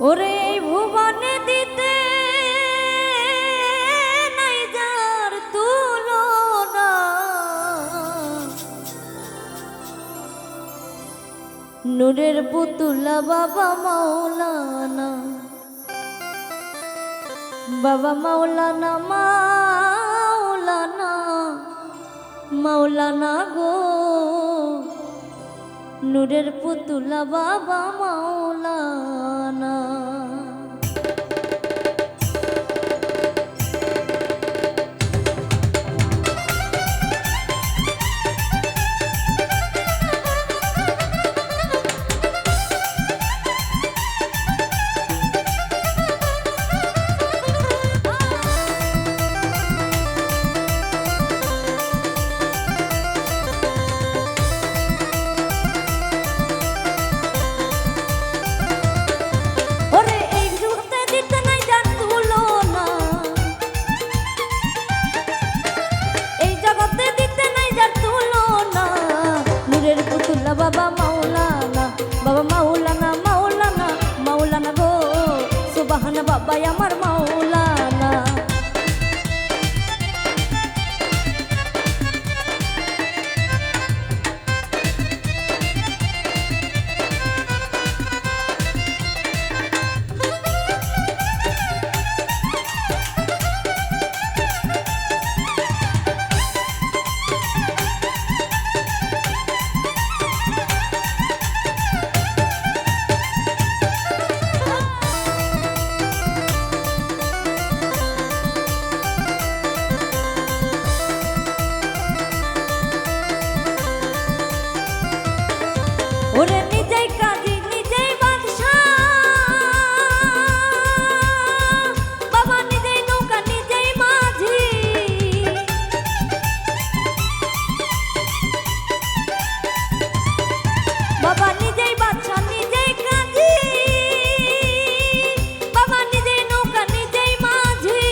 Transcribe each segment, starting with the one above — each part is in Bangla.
ওরে এই ভুবনে দিতে নাই যার তুলনা, নূরের পুতুলা বাবা মাওলানা, বাবা মাওলানা মাওলানা মাওলানা গো, নূরের পুতুলা বাবা মাওলানা। বাবা মাওলানা, বাবা মাওলানা মাওলানা মাওলানা গো, সুবহান বাবা আমার মাওলানা। ওরে নিজেই কাজী নিজেই বাদশা, বাবা নিজেই নৌকা নিজেই মাঝি, বাবা নিজেই বাদশা নিজেই কাজী, বাবা নিজেই নৌকা নিজেই মাঝি,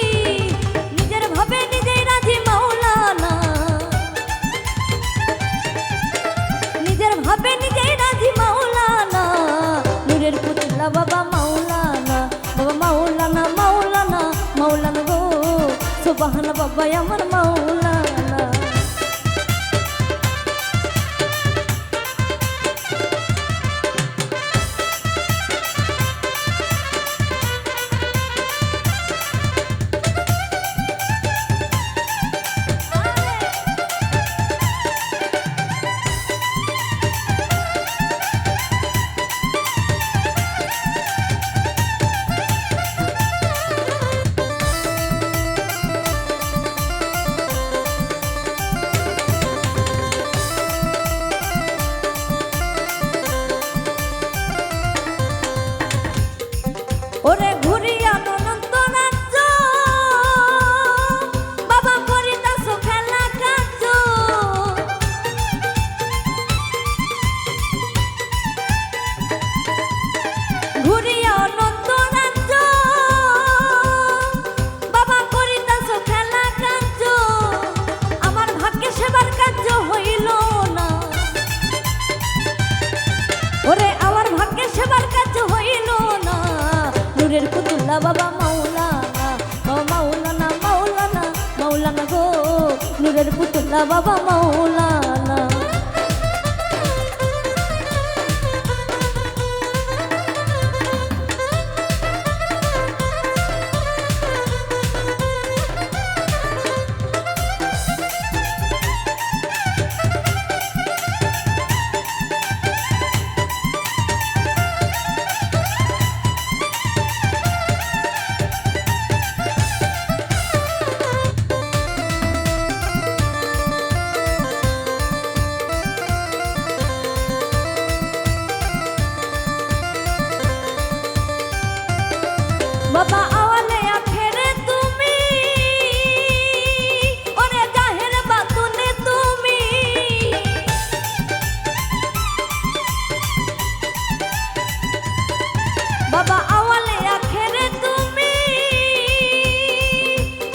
নিজের ভাবে নিজেই রাজি মাওলানা, নিজের ভাবে নিজেই মাওলানা, নূরের পুতুলা বাবা মাওলানা, বাবা মাওলানা মাওলানা মাওলানা গো, সুবহান বাবা আমার মাওলানা। ওরে ঘুরিয়া অনন্ত রাজ্য, বাবা করিতাছ খেলা কাজ, ঘুরিয়া অনন্ত রাজ্য, বাবা করিতাছ খেলা কাজ, আমার ভাগ্যে সেবার কার্য হইল না, ওরে আমার ভাগ্যে সেবার কার্য হইল না, নূরের পুতুলা বাবা মাওলানা, বাবা মাওলানা মাওলানা মাওলানা গো, নূরের পুতুলা বাবা মাওলানা। বাবা আওয়ালে আখেরে তুমি, ওরে জাহের বাতুনে তুমি, বাবা আওয়ালে আখেরে তুমি,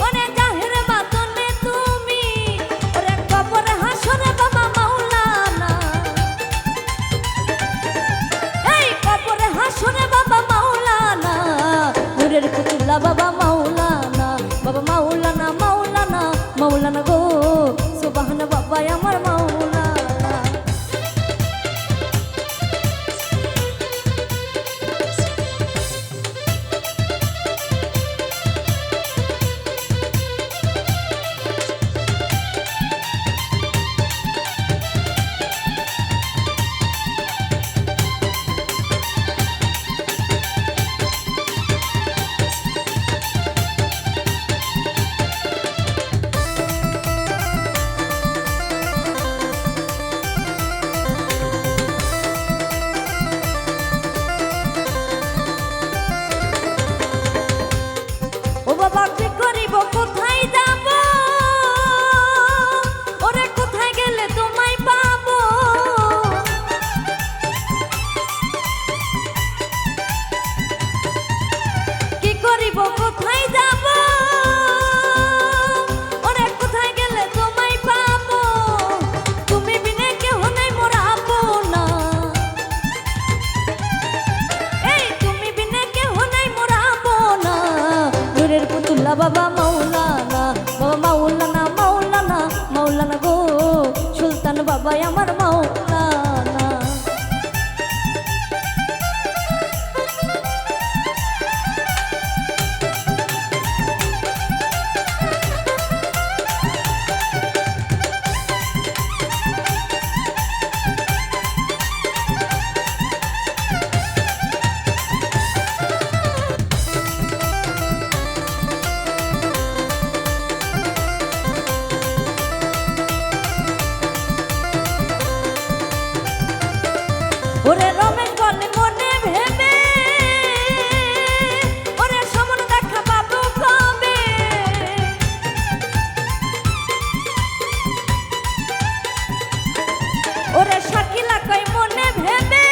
ওরে জাহের বাতুনে তুমি, ওরে কবরে হাসরে বাবা মাওলানা, এই কবরে হাসরে বাবা মাওলানা, রহমতুল্লাহ বাবা মাওলানা, বাবা মাওলানা মাওলানা মাওলানা গো সুবহান বাবা আমার মাওলানা। ও বাবা কি করিব কোথায় যাব, ওরে কোথায় গেলে তোমায় পাবো, কি করিব কোথায় যাব, ওরে কোথায় গেলে তোমায় পাবো, তুমি বিনে কেহ নাই মোর আপনা, এই তুমি বিনে কেহ নাই মোর আপনা, নূরের পুতুল্লা বাবা মাওলানা, বাবা মাওলানা মাওলানা মাওলানা গো সুলতান বাবা আমার মাওলানা। ওরে রমেশ বলে মনে ভেবে, ওরে সমন দেখা পাবো কবে, ওরে শাকিলা কই মনে ভেবে,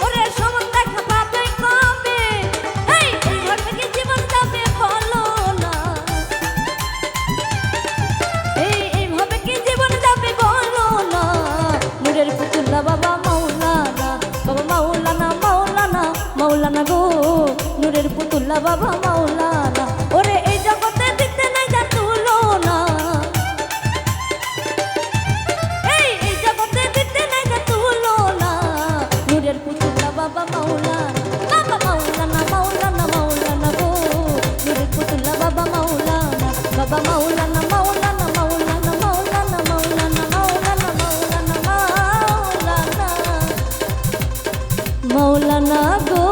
ওরে সমন দেখা পাবে কবে, এই এইভাবে কি জীবন যাবে বলো না, এইভাবে কি জীবন যাবে বলো না, নূরের পুতুল্লা বাবা মাওলানা, বাবা মাওলানা মাওলানা মাওলানা গো নূরের পুতুল্লা বাবা মাওলানা, ওরে এই জগতে দিতে নাই যা তুলনা, এই জগতে দিতে নাই যা তুলনা, নূরের পুতুল্লা বাবা মাওলানা, বাবা মাওলানা মাওলানা মাওলানা গো নূরের পুতুল্লা বাবা মাওলানা, বাবা মাওলানা মাওলানা মাওলানা মাওলানা মাওলানা মাওলানা মাওলানা মাওলানা মাওলানা গো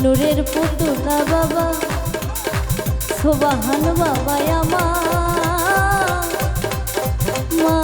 নূরের পুতুল্লা বাবা সুবহান বাবা আমার মা।